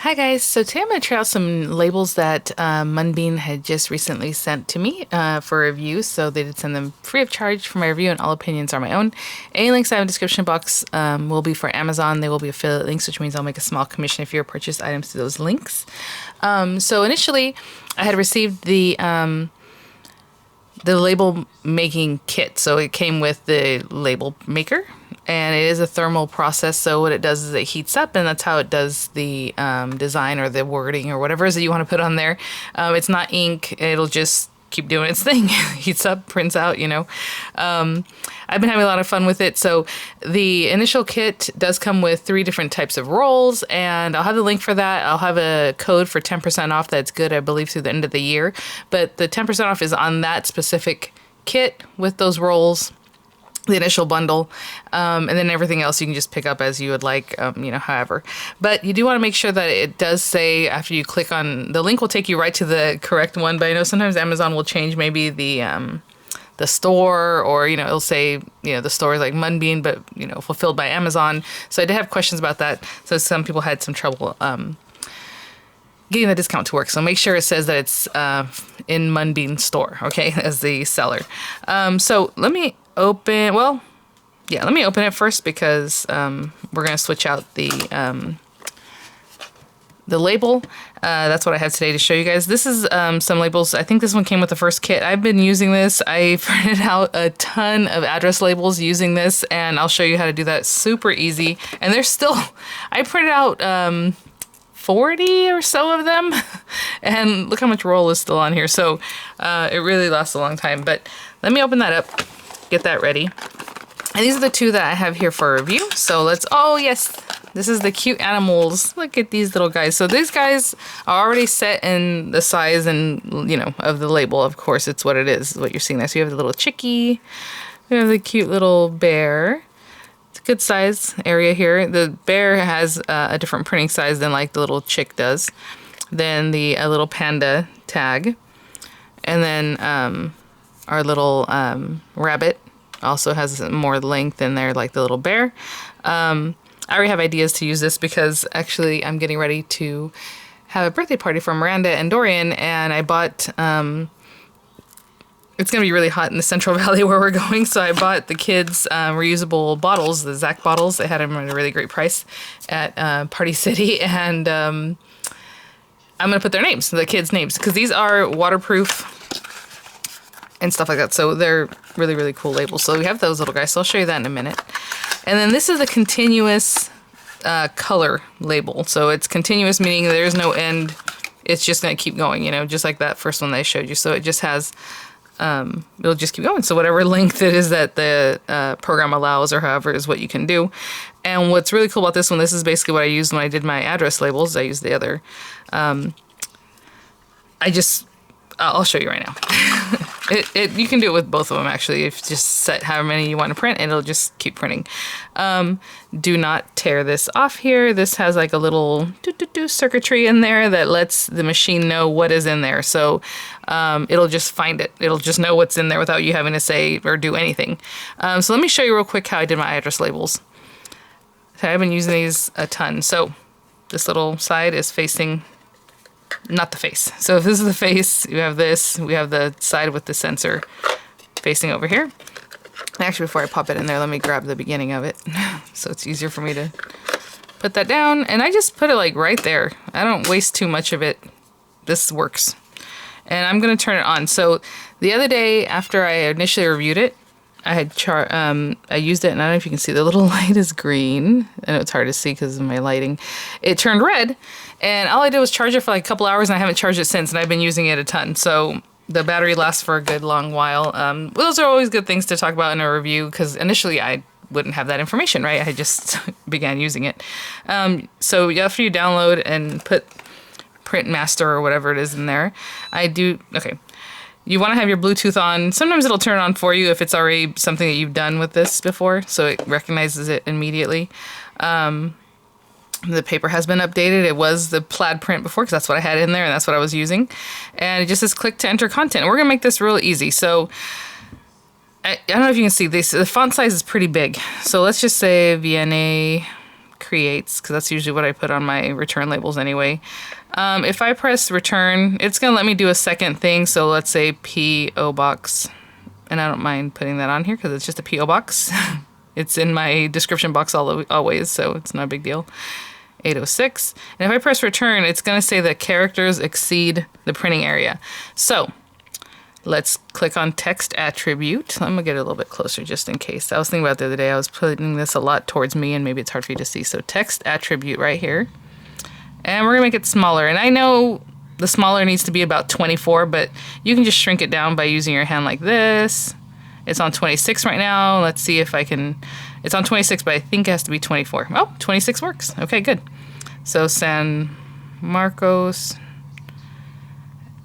Hi guys, so today I'm going to try out some labels that MUNBYN had just recently sent to me for review. So they did send them free of charge for my review, and all opinions are my own. Any links I have in the description box will be for Amazon. They will be affiliate links, which means I'll make a small commission if you purchase items through those links. So initially I had received the label making kit. So it came with the label maker, and it is a thermal process. So what it does is it heats up, and that's how it does the design or the wording or whatever it is that you want to put on there. It's not ink. It'll just keep doing its thing. Heats up, prints out, you know. I've been having a lot of fun with it. So the initial kit does come with 3 different types of rolls, and I'll have the link for that. I'll have a code for 10% off that's good, I believe, through the end of the year. But the 10% off is on that specific kit with those rolls, the initial bundle, and then everything else you can just pick up as you would like, you know, however. But you do want to make sure that it does say, after you click on, the link will take you right to the correct one, but I know sometimes Amazon will change maybe the store, or, you know, it'll say, you know, the store is like MUNBYN, but, you know, fulfilled by Amazon. So I did have questions about that. So some people had some trouble getting the discount to work. So make sure it says that it's in MUNBYN store, okay, as the seller. So let me open, well, yeah, let me open it first, because we're going to switch out the label. That's what I have today to show you guys. This is some labels. I think this one came with the first kit. I've been using this. I printed out a ton of address labels using this, and I'll show you how to do that. Super easy. And there's still, I printed out 40 or so of them, and look how much roll is still on here. So it really lasts a long time. But let me open that up, get that ready. And these are the 2 that I have here for review. So let's, oh yes, this is the cute animals. Look at these little guys. So these guys are already set in the size and, you know, of the label. Of course, it's what it is, what you're seeing there. So you have the little chickie, we have the cute little bear. It's a good size area here. The bear has a different printing size than like the little chick does. Then the little panda tag. And then our little rabbit also has more length in there, like the little bear. I already have ideas to use this, because actually I'm getting ready to have a birthday party for Miranda and Dorian, and I bought, it's going to be really hot in the Central Valley where we're going, so I bought the kids reusable bottles, the Zach bottles. They had them at a really great price at Party City, and I'm going to put their names, the kids' names, because these are waterproof and stuff like that. So they're really, really cool labels. So we have those little guys. So I'll show you that in a minute. And then this is a continuous color label. So it's continuous, meaning there's no end. It's just going to keep going, you know, just like that first one that I showed you. So it just has, it'll just keep going. So whatever length it is that the program allows, or however, is what you can do. And what's really cool about this one, this is basically what I used when I did my address labels. I used the other, I'll show you right now. You can do it with both of them, actually. If you just set how many you want to print, and it'll just keep printing. Do not tear this off here. This has like a little circuitry in there that lets the machine know what is in there. So it'll just find it. It'll just know what's in there without you having to say or do anything. So let me show you real quick how I did my address labels. So I've been using these a ton. So this little side is facing, not the face. So if this is the face, you have this, we have the side with the sensor facing over here. Actually, before I pop it in there, let me grab the beginning of it so it's easier for me to put that down. And I just put it like right there. I don't waste too much of it. This works. And I'm going to turn it on. So the other day, after I initially reviewed it, I had I used it, and I don't know if you can see, the little light is green. I know it's hard to see because of my lighting. It turned red, and all I did was charge it for like a couple hours, and I haven't charged it since, and I've been using it a ton. So the battery lasts for a good long while. Those are always good things to talk about in a review, because initially I wouldn't have that information, right? I just began using it. So after you download and put print master or whatever it is in there, okay. You want to have your Bluetooth on. Sometimes it'll turn on for you if it's already something that you've done with this before, so it recognizes it immediately. The paper has been updated. It was the plaid print before, because that's what I had in there, and that's what I was using. And it just says click to enter content. We're going to make this real easy. So I don't know if you can see this. The font size is pretty big. So let's just say Vianney VianneyCreates, because that's usually what I put on my return labels anyway. If I press return, it's going to let me do a second thing. So let's say P.O. Box. And I don't mind putting that on here because it's just a P.O. Box. It's in my description box always, so it's not a big deal. 806. And if I press return, it's going to say that characters exceed the printing area. So let's click on text attribute. I'm going to get it a little bit closer just in case. I was thinking about it the other day. I was putting this a lot towards me and maybe it's hard for you to see. So text attribute right here. And we're going to make it smaller. And I know the smaller needs to be about 24, but you can just shrink it down by using your hand like this. It's on 26 right now. Let's see if I can... It's on 26, but I think it has to be 24. Oh, 26 works. Okay, good. So San Marcos.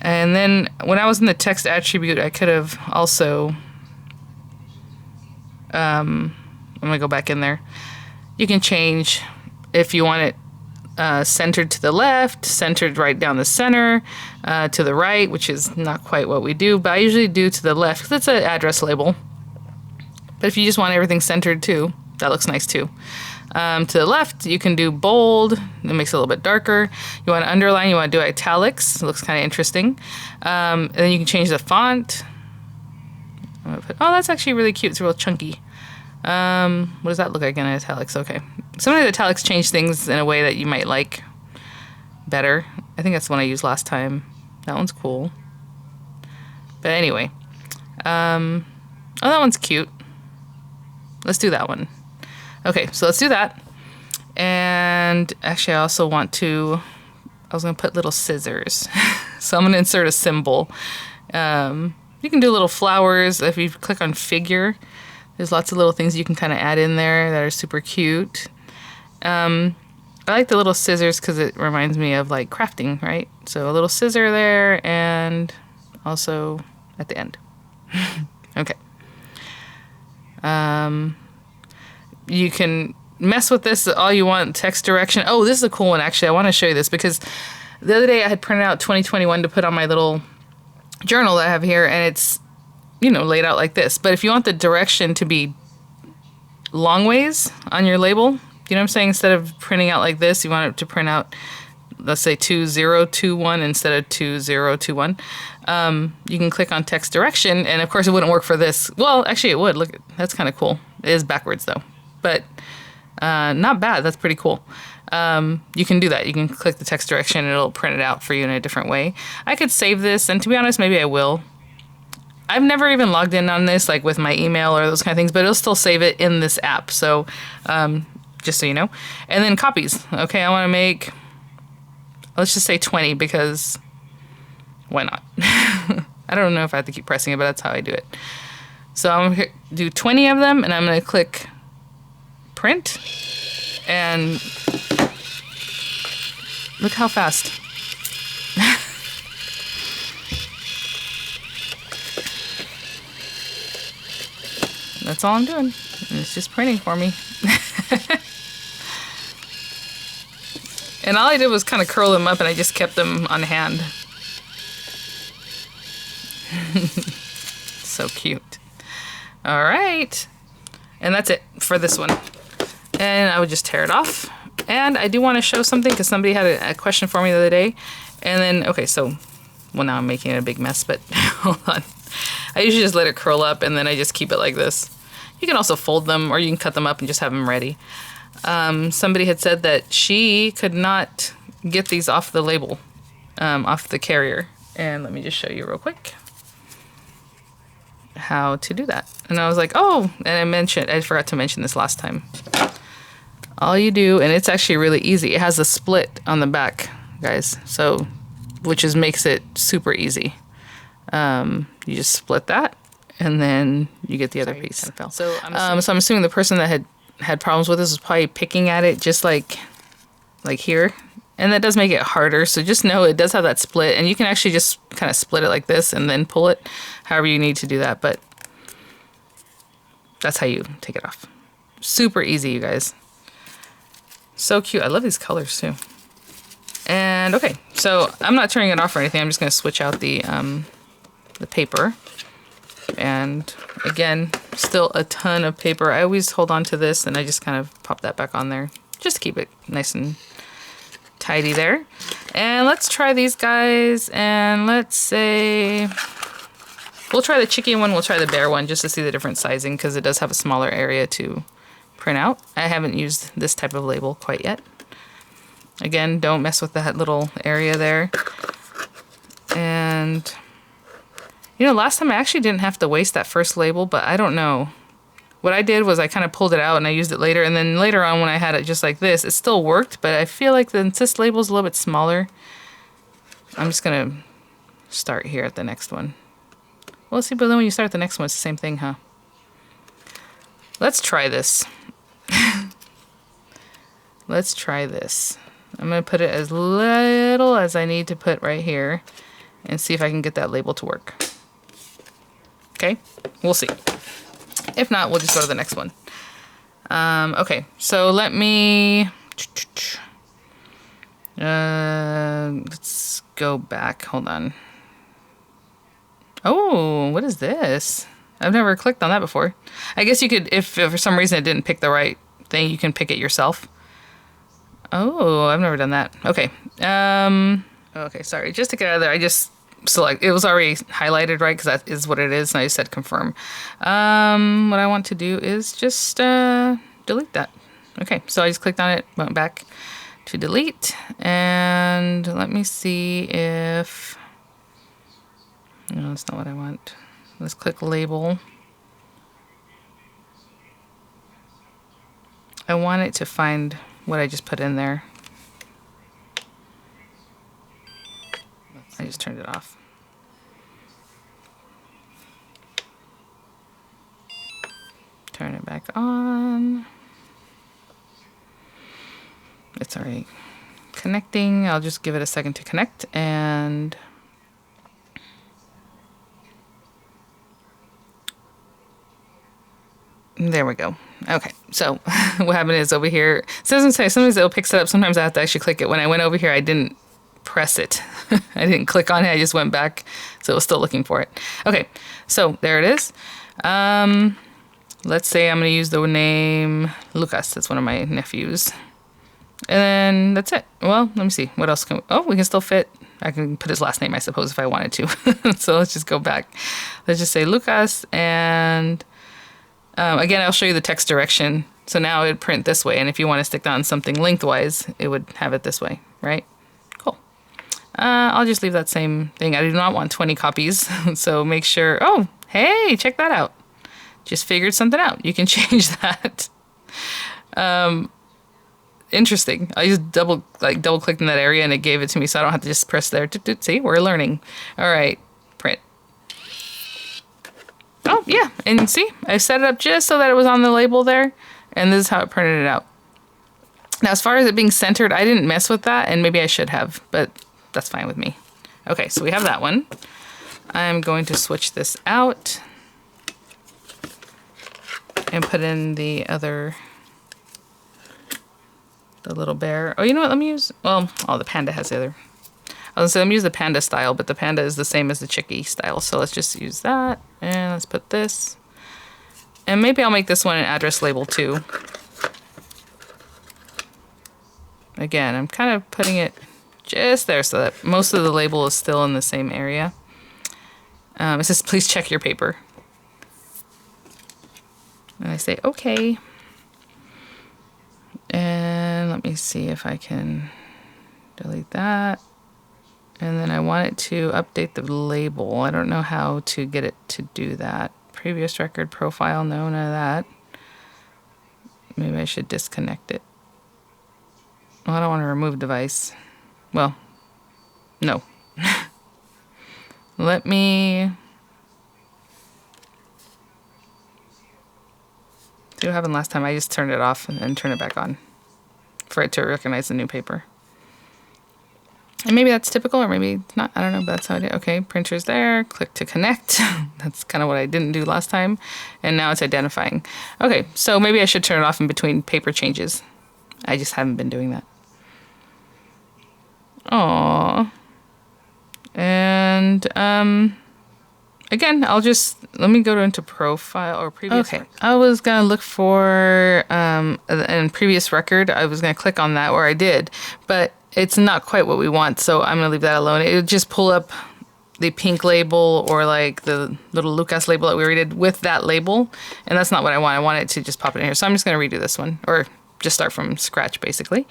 And then when I was in the text attribute, I could have also... I'm going to go back in there. You can change if you want it centered to the left, centered right down the center, to the right, which is not quite what we do, but I usually do to the left because it's an address label. But if you just want everything centered too, that looks nice too. To the left, you can do bold. It makes it a little bit darker. You want to underline, you want to do italics. It looks kind of interesting. And then you can change the font. Oh, that's actually really cute. It's real chunky. What does that look like in italics? Okay. Sometimes italics change things in a way that you might like better. I think that's the one I used last time. That one's cool. But anyway. Oh, that one's cute. Let's do that one. Okay, so let's do that. And actually, I also want to... I was going to put little scissors. So I'm going to insert a symbol. You can do little flowers. If you click on figure, there's lots of little things you can kind of add in there that are super cute. I like the little scissors because it reminds me of like crafting, right? So a little scissor there and also at the end. Okay. You can mess with this all you want. Text direction. Oh, this is a cool one actually. I want to show you this because the other day I had printed out 2021 to put on my little journal that I have here, and it's, you know, laid out like this. But if you want the direction to be long ways on your label, you know what I'm saying? Instead of printing out like this, you want it to print out, let's say 2021 instead of 2021. You can click on text direction, and of course it wouldn't work for this. Well, actually it would. Look, that's kind of cool. It is backwards though, but not bad. That's pretty cool. You can do that. You can click the text direction and it'll print it out for you in a different way. I could save this, and to be honest, maybe I will. I've never even logged in on this, like with my email or those kind of things, but it'll still save it in this app. So, just so you know. And then copies. Okay, I want to make, let's just say 20 because why not? I don't know if I have to keep pressing it, but that's how I do it. So I'm going to do 20 of them, and I'm going to click print, and look how fast. That's all I'm doing. And it's just printing for me. And all I did was kind of curl them up, and I just kept them on hand. So cute. All right. And that's it for this one. And I would just tear it off. And I do want to show something because somebody had a question for me the other day. And then, okay, so, well, now I'm making it a big mess, but hold on. I usually just let it curl up, and then I just keep it like this. You can also fold them, or you can cut them up and just have them ready. Somebody had said that she could not get these off the label, off the carrier. And let me just show you real quick how to do that. And I was like, oh, and I forgot to mention this last time. All you do, and it's actually really easy. It has a split on the back, guys. So, which makes it super easy. You just split that, and then you get the other piece. So I'm assuming the person that had problems with this was probably picking at it just like here. And that does make it harder, so just know it does have that split, and you can actually just kind of split it like this and then pull it, however you need to do that, but that's how you take it off. Super easy, you guys. So cute. I love these colors too. And okay, so I'm not turning it off or anything. I'm just going to switch out the paper. And again, still a ton of paper. I always hold on to this, and I just kind of pop that back on there. just to keep it nice and tidy there. And let's try these guys, and let's say we'll try the chicken one, we'll try the bear one just to see the different sizing, because it does have a smaller area to print out. I haven't used this type of label quite yet. Again, don't mess with that little area there. And you know, last time I actually didn't have to waste that first label, but I don't know. What I did was I kind of pulled it out and I used it later, and then later on when I had it just like this, it still worked, but I feel like this label is a little bit smaller. I'm just gonna start here at the next one. Well, see, but then when you start the next one, it's the same thing, huh? Let's try this. Let's try this. I'm gonna put it as little as I need to put right here and see if I can get that label to work. Okay, we'll see. If not, we'll just go to the next one. Okay, so let me... let's go back. Hold on. Oh, what is this? I've never clicked on that before. I guess you could, if for some reason it didn't pick the right thing, you can pick it yourself. Oh, I've never done that. Okay. Okay, sorry. Just to get out of there, I just select. It was already highlighted, right? Because that is what it is, and I just said confirm. What I want to do is just delete that. Okay, so I just clicked on it, went back to delete, and let me see if... No, that's not what I want. Let's click label. I want it to find what I just put in there. I just turned it off. Turn it back on. It's already connecting. I'll just give it a second to connect, and there we go. Okay, so what happened is over here, it doesn't say, sometimes it'll pick it up, sometimes I have to actually click it. When I went over here, I didn't press it. I didn't click on it, I just went back, so it was still looking for it. Okay, so there it is. Let's say I'm going to use the name Lucas. That's one of my nephews. And then that's it. Well, let me see. What else can we... Oh, we can still fit... I can put his last name, I suppose, if I wanted to. So let's just go back. Let's just say Lucas, and... again, I'll show you the text direction. So now it would print this way, and if you want to stick down something lengthwise, it would have it this way, right? Cool. I'll just leave that same thing. I do not want 20 copies, so make sure... Oh, hey, check that out. Just figured something out. You can change that. Interesting. I just double clicked in that area, and it gave it to me, so I don't have to just press there. See, we're learning. All right, print. Oh, yeah, and see, I set it up just so that it was on the label there, and this is how it printed it out. Now, as far as it being centered, I didn't mess with that, and maybe I should have, but that's fine with me. Okay, so we have that one. I'm going to switch this out and put in the other, the little bear. Oh, you know what, let me use, well, oh, the panda has the other. I was going to say, let me use the panda style, but the panda is the same as the chickie style. So let's just use that. And let's put this. And maybe I'll make this one an address label too. Again, I'm kind of putting it just there so that most of the label is still in the same area. It says, please check your paper. And I say, okay. And let me see if I can delete that. And then I want it to update the label. I don't know how to get it to do that. Previous record profile, no, none of that. Maybe I should disconnect it. Well, I don't want to remove device. Well, no. Let me see what happened last time. I just turned it off and then turned it back on for it to recognize the new paper. And maybe that's typical, or maybe it's not. I don't know, but that's how I did. Okay, printer's there. Click to connect. That's kind of what I didn't do last time. And now it's identifying. Okay, so maybe I should turn it off in between paper changes. I just haven't been doing that. Aww. And again, let me go into profile or previous. Okay, I was gonna look for in previous record. I was gonna click on that, or I did, but it's not quite what we want, so I'm gonna leave that alone. It would just pull up the pink label or like the little Lucas label that we already did with that label, and that's not what I want. I want it to just pop it in here, so I'm just gonna redo this one, or just start from scratch basically.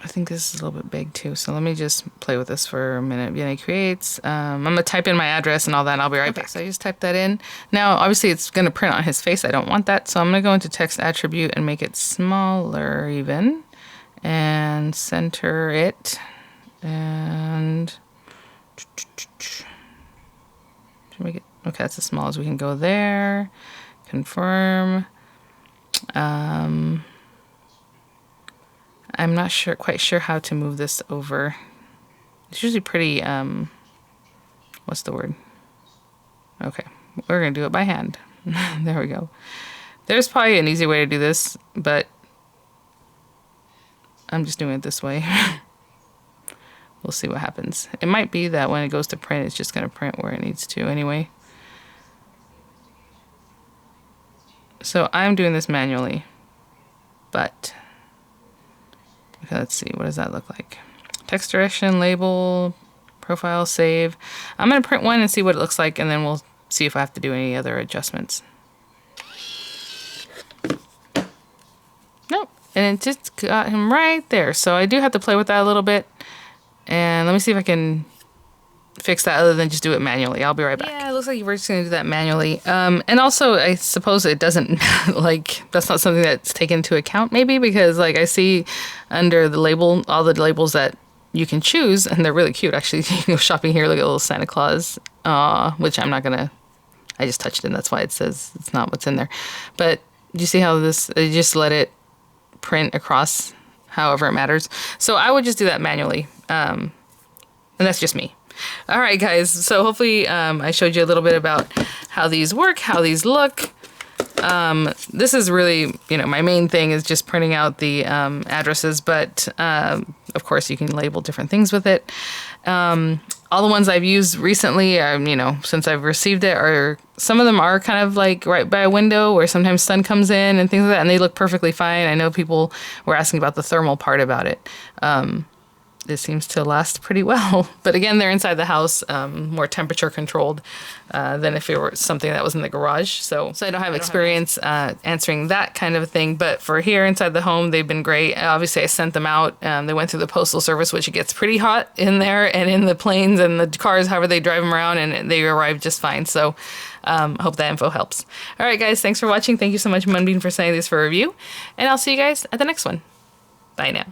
I think this is a little bit big too, so let me just play with this for a minute. VianneyCreates. I'm gonna type in my address and all that, and I'll be right back. So I just typed that in. Now, obviously, it's gonna print on his face. I don't want that, so I'm gonna go into text attribute and make it smaller even, and center it, and to make it okay. That's as small as we can go there. Confirm. I'm not quite sure how to move this over. It's usually pretty, what's the word? Okay, we're gonna do it by hand. There we go. There's probably an easy way to do this, but I'm just doing it this way. We'll see what happens. It might be that when it goes to print, it's just gonna print where it needs to anyway. So I'm doing this manually, but okay, let's see, what does that look like? Text direction, label, profile, save. I'm gonna print one and see what it looks like, and then we'll see if I have to do any other adjustments. Nope, and it just got him right there. So I do have to play with that a little bit, and let me see if I can fix that other than just do it manually. I'll be right back. Yeah, it looks like we're just gonna do that manually. And also, I suppose it doesn't, like, that's not something that's taken into account maybe, because like I see under the label, all the labels that you can choose, and they're really cute actually. You can go shopping here, look at a little Santa Claus, which I'm not gonna, I just touched it, and that's why it says it's not what's in there. But do you see how they just let it print across however it matters? So I would just do that manually. And that's just me. All right, guys, so hopefully I showed you a little bit about how these work, how these look. This is really, my main thing is just printing out the addresses, but of course you can label different things with it. All the ones I've used recently, since I've received it, some of them are kind of like right by a window where sometimes sun comes in and things like that, and they look perfectly fine. I know people were asking about the thermal part about it. It seems to last pretty well. But again, they're inside the house, more temperature controlled than if it were something that was in the garage. So I don't have experience answering that kind of thing. But for here inside the home, they've been great. Obviously, I sent them out. They went through the postal service, which it gets pretty hot in there and in the planes and the cars, however they drive them around, and they arrived just fine. So hope that info helps. All right, guys, thanks for watching. Thank you so much, MUNBYN, for sending this for review. And I'll see you guys at the next one. Bye now.